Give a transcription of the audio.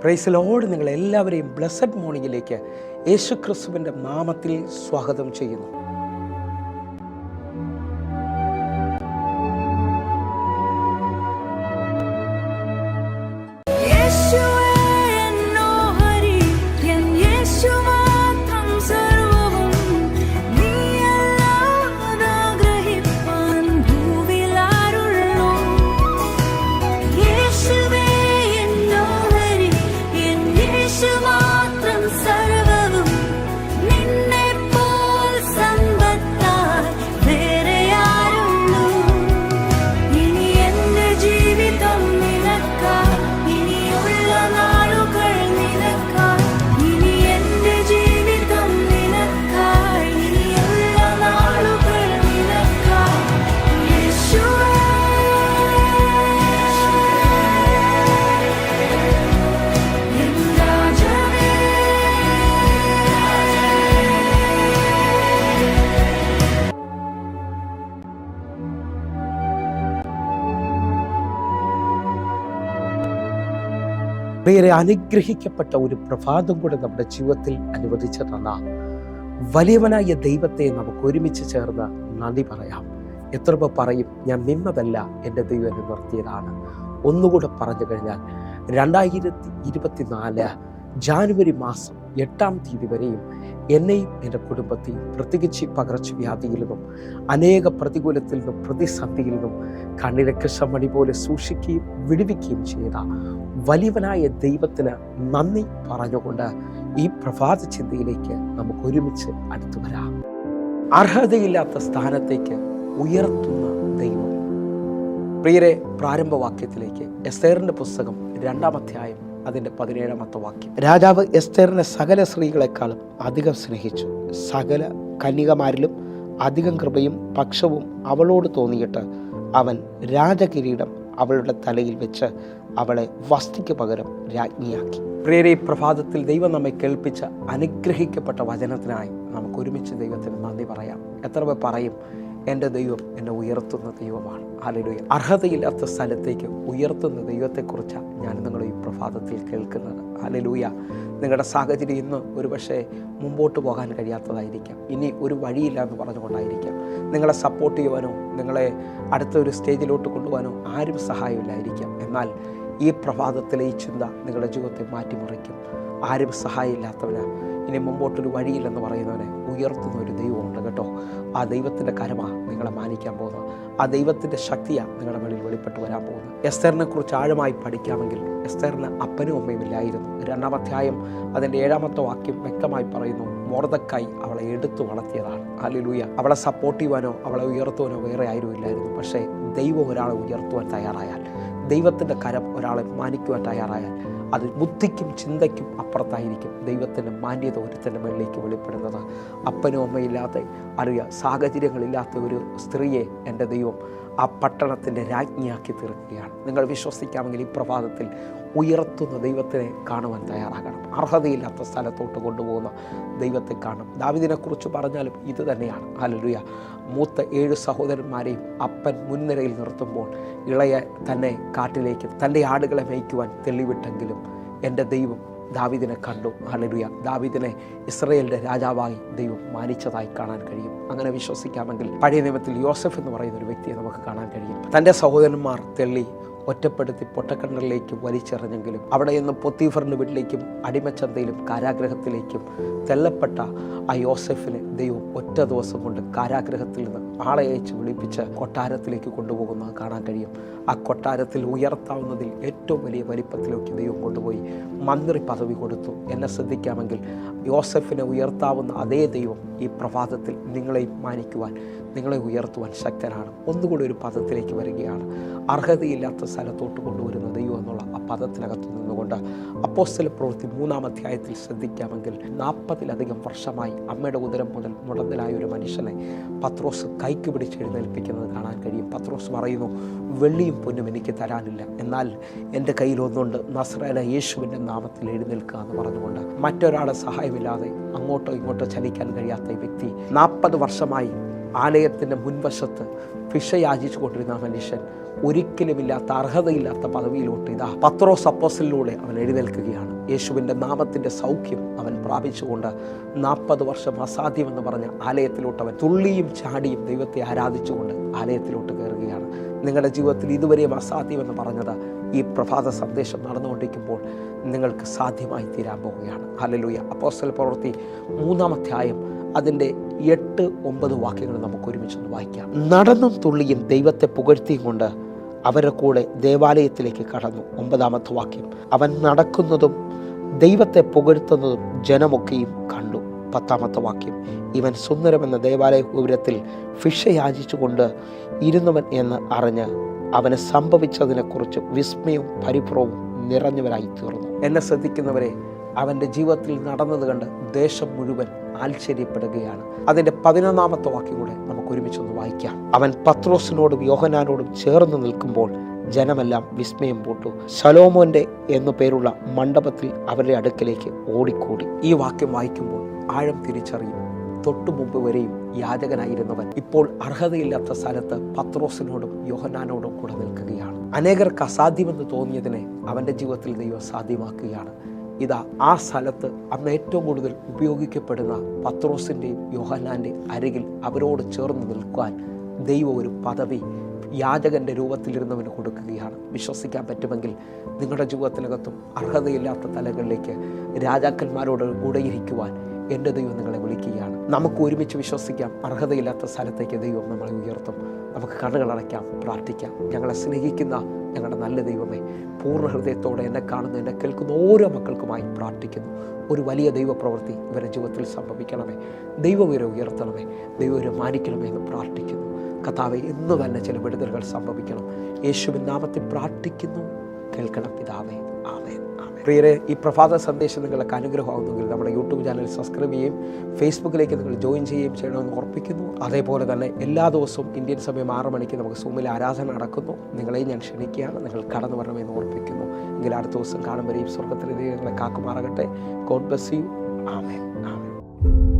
Price lord. നിങ്ങളെല്ലാവരെയും blessed മോർണിംഗിലേക്ക് യേശു ക്രിസ്തുവിൻ്റെ നാമത്തിൽ സ്വാഗതം ചെയ്യുന്നു. പ്രിയരെ, അനുഗ്രഹിക്കപ്പെട്ട ഒരു പ്രഭാതം കൂടെ നമ്മുടെ ജീവിതത്തിൽ അനുവദിച്ചു തന്ന വലിയവനായ ദൈവത്തെ നമുക്ക് ഒരുമിച്ച് ചേർന്ന് നന്ദി പറയാം. എത്ര പേർ പറയും, ഞാൻ നിന്നതല്ല എൻ്റെ ദൈവം എന്നെ നിർത്തിയതാണ്. ഒന്നുകൂടെ പറഞ്ഞു കഴിഞ്ഞാൽ 2024 ജാനുവരി മാസം 8-ാം തീയതി വരെയും എന്നെയും എൻ്റെ കുടുംബത്തെയും പ്രത്യേകിച്ച് പകർച്ചവ്യാധിയിൽ നിന്നും അനേക പ്രതികൂലത്തിൽ നിന്നും പ്രതിസന്ധിയിൽ നിന്നും കണ്ണിരക്കശമണി പോലെ സൂക്ഷിക്കുകയും വിടുവിക്കുകയും ചെയ്ത വലിയവനായ ദൈവത്തിന് നന്ദി പറഞ്ഞുകൊണ്ട് ഈ പ്രഭാത ചിന്തയിലേക്ക് നമുക്ക് ഒരുമിച്ച് അടുത്തു വരാം. അർഹതയില്ലാത്ത സ്ഥാനത്തേക്ക് ഉയർത്തുന്ന ദൈവം. പ്രിയരെ, പ്രാരംഭവാക്യത്തിലേക്ക് എസ്തേറിന്റെ പുസ്തകം 2-ാം അധ്യായം അതിൻ്റെ 17-ാമത്തെ വാക്യം. രാജാവ് എസ്തേറിനെ സകല സ്ത്രീകളെക്കാളും അധികം സ്നേഹിച്ചു. സകല കന്യകമാരിലും അധികം കൃപയും പക്ഷവും അവളോട് തോന്നിയിട്ട് അവൻ രാജകിരീടം അവളുടെ തലയിൽ വെച്ച് അവളെ വസ്തിക്ക് പകരം രാജ്ഞിയാക്കി. പ്രിയരെ, പ്രഭാതത്തിൽ ദൈവം നമ്മെ കേൾപ്പിച്ച അനുഗ്രഹിക്കപ്പെട്ട വചനത്തിനായി നമുക്ക് ഒരുമിച്ച് ദൈവത്തിന് നന്ദി പറയാം. എത്ര പേർ പറയും, എൻ്റെ ദൈവം എന്നെ ഉയർത്തുന്ന ദൈവമാണ്. ഹല്ലേലൂയ. അർഹതയില്ലാത്ത സ്ഥലത്തേക്ക് ഉയർത്തുന്ന ദൈവത്തെക്കുറിച്ചാണ് ഞാൻ നിങ്ങൾ ഈ പ്രഭാതത്തിൽ കേൾക്കുന്നത്. ഹല്ലേലൂയ. നിങ്ങളുടെ സാഹചര്യം ഇന്ന് ഒരുപക്ഷെ മുമ്പോട്ട് പോകാൻ കഴിയാത്തതായിരിക്കാം. ഇനി ഒരു വഴിയില്ല എന്ന് പറഞ്ഞുകൊണ്ടായിരിക്കാം. നിങ്ങളെ സപ്പോർട്ട് ചെയ്യുവാനോ നിങ്ങളെ അടുത്ത ഒരു സ്റ്റേജിലോട്ട് കൊണ്ടുപോകാനോ ആരും സഹായമില്ലായിരിക്കാം. എന്നാൽ ഈ പ്രഭാതത്തിലെ ഈ ചിന്ത നിങ്ങളുടെ ജീവിതത്തെ മാറ്റിമറിക്കും. ആരും സഹായമില്ലാത്തവന്, ഇനി മുമ്പോട്ടൊരു വഴിയില്ലെന്ന് പറയുന്നവനെ ഉയർത്തുന്ന ഒരു ദൈവമുണ്ട് കേട്ടോ. ആ ദൈവത്തിൻ്റെ കരമാണ് നിങ്ങളെ മാനിക്കാൻ പോകുന്നത്. ആ ദൈവത്തിൻ്റെ ശക്തിയാണ് നിങ്ങളുടെ മേളിൽ വെളിപ്പെട്ട് വരാൻ പോകുന്നത്. എസ്തേറിനെ കുറിച്ച് ആഴമായി പഠിക്കാമെങ്കിൽ എസ്തേറിന് അപ്പനും അമ്മയും ഇല്ലായിരുന്നു. 2-ാം അധ്യായം അതിൻ്റെ 7-ാമത്തെ വാക്യം വ്യക്തമായി പറയുന്നു, മൊർദെഖായി അവളെ എടുത്തു വളർത്തിയതാണ്. ഹല്ലേലൂയ. അവളെ സപ്പോർട്ട് ചെയ്യുവാനോ അവളെ ഉയർത്തുവാനോ വേറെ ആരും ഇല്ലായിരുന്നു. പക്ഷേ ദൈവം ഒരാളെ ഉയർത്തുവാൻ തയ്യാറായാൽ, ദൈവത്തിൻ്റെ കരം ഒരാളെ മാനിക്കുവാൻ തയ്യാറായാൽ, അത് ബുദ്ധിക്കും ചിന്തയ്ക്കും അപ്പുറത്തായിരിക്കും ദൈവത്തിൻ്റെ മാന്യത ഒരുത്തൻ്റെ മേളിലേക്ക് വെളിപ്പെടുന്നത്. അപ്പനും അമ്മയില്ലാത്ത സാഹചര്യങ്ങളില്ലാത്ത ഒരു സ്ത്രീയെ എൻ്റെ ദൈവം ആ പട്ടണത്തിൻ്റെ രാജ്ഞിയാക്കി തീർക്കുകയാണ്. നിങ്ങൾ വിശ്വസിക്കാമെങ്കിൽ ഈ പ്രഭാതത്തിൽ ഉയർത്തുന്ന ദൈവത്തിനെ കാണുവാൻ തയ്യാറാകണം. അർഹതയില്ലാത്ത സ്ഥലത്തോട്ട് കൊണ്ടുപോകുന്ന ദൈവത്തെ കാണണം. ദാവീദിനെക്കുറിച്ച് പറഞ്ഞാലും ഇത് തന്നെയാണ്. ഹല്ലേലൂയ. മൂത്ത 7 സഹോദരന്മാരെയും അപ്പൻ മുൻനിരയിൽ നിർത്തുമ്പോൾ ഇളയ തന്നെ കാട്ടിലേക്ക് തൻ്റെ ആടുകളെ മേയ്ക്കുവാൻ തെളിവിട്ടെങ്കിലും എൻ്റെ ദൈവം ദാവീദിനെ കണ്ടു. ഹല്ലേലൂയ. ദാവീദിനെ ഇസ്രായേലിൻ്റെ രാജാവായി ദൈവം മാനിച്ചതായി കാണാൻ കഴിയും. അങ്ങനെ വിശ്വസിക്കാമെങ്കിൽ പഴയ നിയമത്തിൽ യോസഫ് എന്ന് പറയുന്ന ഒരു വ്യക്തിയെ നമുക്ക് കാണാൻ കഴിയും. തൻ്റെ സഹോദരന്മാർ തെള്ളി ഒറ്റപ്പെടുത്തി പൊട്ടക്കിണറിലേക്ക് വലിച്ചെറിഞ്ഞെങ്കിലും അവിടെ നിന്ന് പൊത്തീഫറിൻ്റെ വീട്ടിലേക്കും അടിമച്ചന്തയിലും കാരാഗ്രഹത്തിലേക്കും തെല്ലപ്പെട്ട ആ യോസെഫിനെ ദൈവം ഒറ്റ ദിവസം കൊണ്ട് കാരാഗ്രഹത്തിൽ നിന്ന് ആളെ അയച്ച് വിളിപ്പിച്ച് കൊട്ടാരത്തിലേക്ക് കൊണ്ടുപോകുന്നത് കാണാൻ കഴിയും. ആ കൊട്ടാരത്തിൽ ഉയർത്താവുന്നതിൽ ഏറ്റവും വലിയ വലിപ്പത്തിലേക്ക് ദൈവം കൊണ്ടുപോയി മന്ത്രി പദവി കൊടുത്തു. എന്നെ ശ്രദ്ധിക്കാമെങ്കിൽ യോസെഫിനെ ഉയർത്താവുന്ന അതേ ദൈവം ഈ പ്രഭാതത്തിൽ നിങ്ങളെയും മാനിക്കുവാൻ, നിങ്ങളെ ഉയർത്തുവാൻ ശക്തനാണ്. ഒന്നുകൂടി ഒരു പദത്തിലേക്ക് വരികയാണ്. അർഹതയില്ലാത്ത സ്ഥലത്തോട്ട് കൊണ്ടുവരുന്ന ദൈവം എന്നുള്ള ആ പദത്തിനകത്ത് നിന്നുകൊണ്ട് അപ്പോസ്തല പ്രവൃത്തി 3-ാം അധ്യായത്തിൽ ശ്രദ്ധിക്കാമെങ്കിൽ 40-ലധികം വർഷമായി അമ്മയുടെ ഉദരം മുതൽ മുടന്തലായ ഒരു മനുഷ്യനെ പത്രോസ് കൈക്ക് പിടിച്ച് എഴുന്നേൽപ്പിക്കുന്നത് കാണാൻ കഴിയും. പത്രോസ് പറയുന്നു, വെള്ളിയും പൊന്നും എനിക്ക് തരാനില്ല, എന്നാൽ എൻ്റെ കയ്യിലൊന്നുണ്ട്, നസ്രായനായ യേശുവിൻ്റെ നാമത്തിൽ എഴുന്നേൽക്കുക എന്ന് പറഞ്ഞുകൊണ്ട് മറ്റൊരാളെ സഹായമില്ലാതെ അങ്ങോട്ടോ ഇങ്ങോട്ടോ ചലിക്കാൻ കഴിയാത്ത ഈ വ്യക്തി 40 വർഷമായി ആലയത്തിൻ്റെ മുൻവശത്ത് ഭിക്ഷ യാചിച്ചു കൊണ്ടിരുന്ന മനുഷ്യൻ ഒരിക്കലുമില്ലാത്ത അർഹതയില്ലാത്ത പദവിയിലോട്ട് ഇതാ പത്രോസ് അപ്പോസ്തലനിലൂടെ അവൻ എഴുന്നേൽക്കുകയാണ്. യേശുവിൻ്റെ നാമത്തിൻ്റെ സൗഖ്യം അവൻ പ്രാപിച്ചുകൊണ്ട് 40 വർഷം അസാധ്യമെന്ന് പറഞ്ഞ ആലയത്തിലോട്ട് അവൻ തുള്ളിയും ചാടിയും ദൈവത്തെ ആരാധിച്ചുകൊണ്ട് ആലയത്തിലോട്ട് കയറുകയാണ്. നിങ്ങളുടെ ജീവിതത്തിൽ ഇതുവരെയും അസാധ്യമെന്ന് പറഞ്ഞത് ഈ പ്രഭാത സന്ദേശം നടന്നുകൊണ്ടിരിക്കുമ്പോൾ നിങ്ങൾക്ക് സാധ്യമായി തീരാൻ പോവുകയാണ്. ഹല്ലേലൂയ. അപ്പോസ്തല പ്രവൃത്തി 3-ാം അധ്യായം അതിൻ്റെ 8-9 വാക്യങ്ങൾ നമുക്ക് ഒരുമിച്ചൊന്ന് വായിക്കാം. നടന്നും തുള്ളിയും ദൈവത്തെ പുകഴ്ത്തിയും കൊണ്ട് അവരുടെ കൂടെ ദേവാലയത്തിലേക്ക് കടന്നു. 9-ാമത്തെ വാക്യം, അവൻ നടക്കുന്നതും ദൈവത്തെ പുകഴ്ത്തുന്നതും ജനമൊക്കെയും കണ്ടു. 10-ാമത്തെ വാക്യം, ഇവൻ സുന്ദരമെന്ന ദേവാലയ ഗോപുരത്തിൽ ഭിക്ഷ യാചിച്ചുകൊണ്ട് ഇരുന്നവൻ എന്ന് അറിഞ്ഞ് അവന് സംഭവിച്ചതിനെക്കുറിച്ച് വിസ്മയവും പരിഭ്രമവും നിറഞ്ഞവരായി തീർന്നു. എന്നെ ശ്രദ്ധിക്കുന്നവരെ, അവൻ്റെ ജീവിതത്തിൽ നടന്നത് കണ്ട് ദേശം മുഴുവൻ ആശ്ചര്യപ്പെടുകയാണ്. അതിൻ്റെ 11-ാമത്തെ വാക്യം കൂടെ നമുക്ക് ഒരുമിച്ചൊന്ന് വായിക്കാം. അവൻ പത്രോസിനോടും യോഹന്നാനോടും ചേർന്ന് നിൽക്കുമ്പോൾ ജനമെല്ലാം വിസ്മയം പൂട്ടു. ശലോമോന്റെ എന്നു പേരുള്ള മണ്ഡപത്തിൽ അവരുടെ അടുക്കലേക്ക് ഓടിക്കൂടി. ഈ വാക്യം വായിക്കുമ്പോൾ ആഴം തിരിച്ചറിയും. തൊട്ടു മുമ്പ് വരെയും യാചകനായിരുന്നവൻ ഇപ്പോൾ അർഹതയില്ലാത്ത സ്ഥലത്ത് പത്രോസിനോടും യോഹന്നാനോടും കൂടെ നിൽക്കുകയാണ്. അനേകർക്ക് അസാധ്യമെന്ന് തോന്നിയതിനെ അവൻ്റെ ജീവിതത്തിൽ ദൈവം സാധ്യമാക്കുകയാണ്. ഇതാ ആ സ്ഥലത്ത് അന്ന് ഏറ്റവും കൂടുതൽ ഉപയോഗിക്കപ്പെടുന്ന പത്രോസിൻ്റെയും യോഹന്നാൻ്റെയും അരികിൽ അവരോട് ചേർന്ന് നിൽക്കാൻ ദൈവം ഒരു പദവി യാചകൻ്റെ രൂപത്തിലിരുന്നവന് കൊടുക്കുകയാണ്. വിശ്വസിക്കാൻ പറ്റുമെങ്കിൽ നിങ്ങളുടെ ജീവിതത്തിനകത്തും അർഹതയില്ലാത്ത തലങ്ങളിലേക്ക് രാജാക്കന്മാരോട് കൂടെ ഇരിക്കുവാൻ എൻ്റെ ദൈവം നിങ്ങളെ വിളിക്കുകയാണ്. നമുക്ക് ഒരുമിച്ച് വിശ്വസിക്കാം. അർഹതയില്ലാത്ത സ്ഥലത്തേക്ക് ദൈവം നമ്മളെ ഉയർത്തും. നമുക്ക് കണ്ണുകളടയ്ക്കാം, പ്രാർത്ഥിക്കാം. ഞങ്ങളെ സ്നേഹിക്കുന്ന ഞങ്ങളുടെ നല്ല ദൈവമേ, പൂർണ്ണ ഹൃദയത്തോടെ എന്നെ കാണുന്ന എന്നെ കേൾക്കുന്ന ഓരോ മക്കൾക്കുമായി പ്രാർത്ഥിക്കുന്നു. ഒരു വലിയ ദൈവപ്രവൃത്തി ഇവരുടെ ജീവിതത്തിൽ സംഭവിക്കണമേ. ദൈവം ഇവരെ ഉയർത്തണമേ. ദൈവം ഇവരെ മാനിക്കണമേ എന്ന് പ്രാർത്ഥിക്കുന്നു. കർത്താവേ, ഇന്ന് തന്നെ ചില വിടുതലുകൾ സംഭവിക്കണം. യേശുവിൻ നാമത്തിൽ പ്രാർത്ഥിക്കുന്നു. കേൾക്കണം പിതാവേ. ആമേൻ. പ്രിയരെ, ഈ പ്രഭാത സന്ദേശം നിങ്ങൾക്ക് അനുഗ്രഹമാകുന്നെങ്കിൽ നമ്മുടെ യൂട്യൂബ് ചാനൽ സബ്സ്ക്രൈബ് ചെയ്യുകയും ഫേസ്ബുക്കിലേക്ക് നിങ്ങൾ ജോയിൻ ചെയ്യുകയും ചെയ്യണമെന്ന് ഓർപ്പിക്കുന്നു. അതേപോലെ തന്നെ എല്ലാ ദിവസവും ഇന്ത്യൻ സമയം 6 മണിക്ക് നമുക്ക് സൂമിൽ ആരാധന നടക്കുന്നു. നിങ്ങളെയും ഞാൻ ക്ഷണിക്കുകയാണ്. നിങ്ങൾ കടന്നു വരണമെന്ന് ഓർപ്പിക്കുന്നു. എങ്കിൽ അടുത്ത ദിവസം കാണുമ്പോഴേയും സ്വർഗ്ഗത്തിലെ ദൈവങ്ങളെ കാക്കുമാറാകട്ടെ. God bless you. ആമേൻ. ആമേൻ.